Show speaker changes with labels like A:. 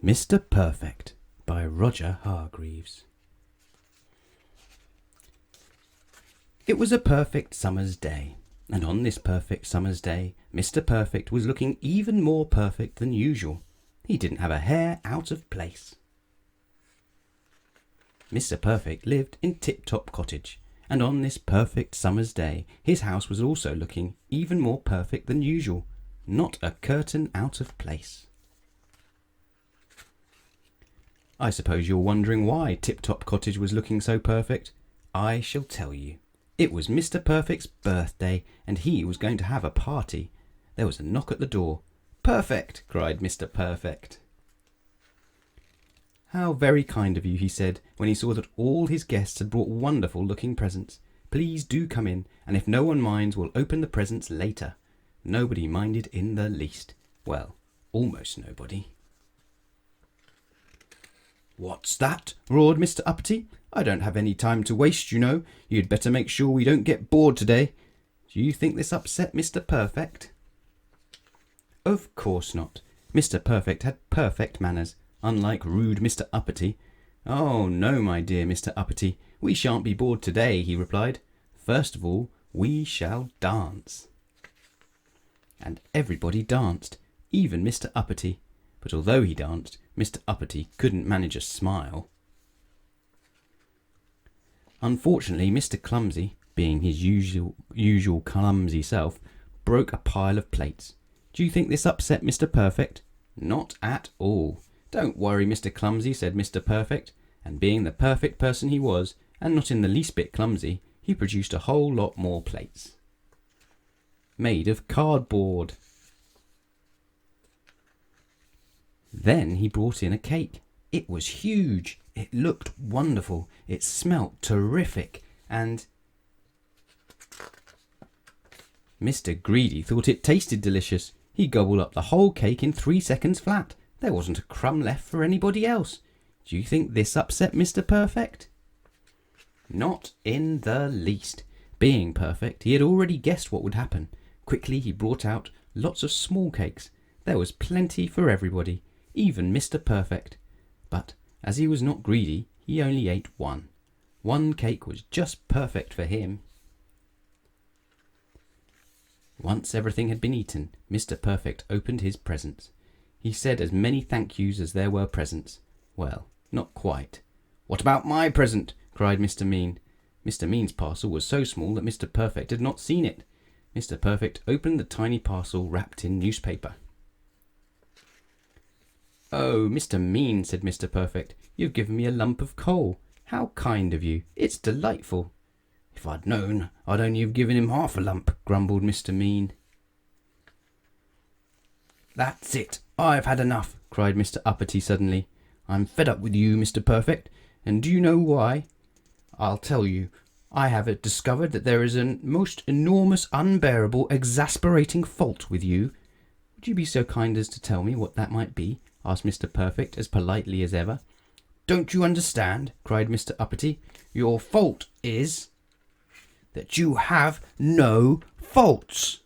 A: Mr. Perfect by Roger Hargreaves. It was a perfect summer's day, and on this perfect summer's day, Mr. Perfect was looking even more perfect than usual. He didn't have a hair out of place. Mr. Perfect lived in Tip-Top Cottage, and on this perfect summer's day, his house was also looking even more perfect than usual. Not a curtain out of place. I suppose you're wondering why Tip-Top Cottage was looking so perfect. I shall tell you. It was Mr. Perfect's birthday, and he was going to have a party. There was a knock at the door. "Perfect!" cried Mr. Perfect. "How very kind of you," he said, when he saw that all his guests had brought wonderful-looking presents. "Please do come in, and if no one minds, we'll open the presents later." Nobody minded in the least. Well, almost nobody. "What's that?" roared Mr. Uppity. "I don't have any time to waste, you know. You'd better make sure we don't get bored today." Do you think this upset Mr. Perfect? Of course not. Mr. Perfect had perfect manners, unlike rude Mr. Uppity. "Oh, no, my dear Mr. Uppity, we shan't be bored today," he replied. "First of all, we shall dance." And everybody danced, even Mr. Uppity. But although he danced, Mr. Uppity couldn't manage a smile. Unfortunately, Mr. Clumsy, being his usual clumsy self, broke a pile of plates. Do you think this upset Mr. Perfect? Not at all. "Don't worry, Mr. Clumsy," said Mr. Perfect, and being the perfect person he was, and not in the least bit clumsy, he produced a whole lot more plates. Made of cardboard. Then he brought in a cake. It was huge. It looked wonderful. It smelt terrific. And Mr. Greedy thought it tasted delicious. He gobbled up the whole cake in 3 seconds flat. There wasn't a crumb left for anybody else. Do you think this upset Mr. Perfect? Not in the least. Being perfect, he had already guessed what would happen. Quickly he brought out lots of small cakes. There was plenty for everybody, even Mr. Perfect. But as he was not greedy, he only ate one. One cake was just perfect for him. Once everything had been eaten, Mr. Perfect opened his presents. He said as many thank yous as there were presents. Well, not quite. "What about my present?" cried Mr. Mean. Mr. Mean's parcel was so small that Mr. Perfect had not seen it. Mr. Perfect opened the tiny parcel wrapped in newspaper. "Oh, Mr. Mean," said Mr. Perfect, "you've given me a lump of coal. How kind of you. It's delightful." "If I'd known, I'd only have given him half a lump," grumbled Mr. Mean. "That's it. I've had enough," cried Mr. Uppity suddenly. "I'm fed up with you, Mr. Perfect. And do you know why? I'll tell you. I have discovered that there is a most enormous, unbearable, exasperating fault with you." "Would you be so kind as to tell me what that might be?" asked Mr. Perfect, as politely as ever. "Don't you understand?" cried Mr. Uppity. "Your fault is that you have no faults."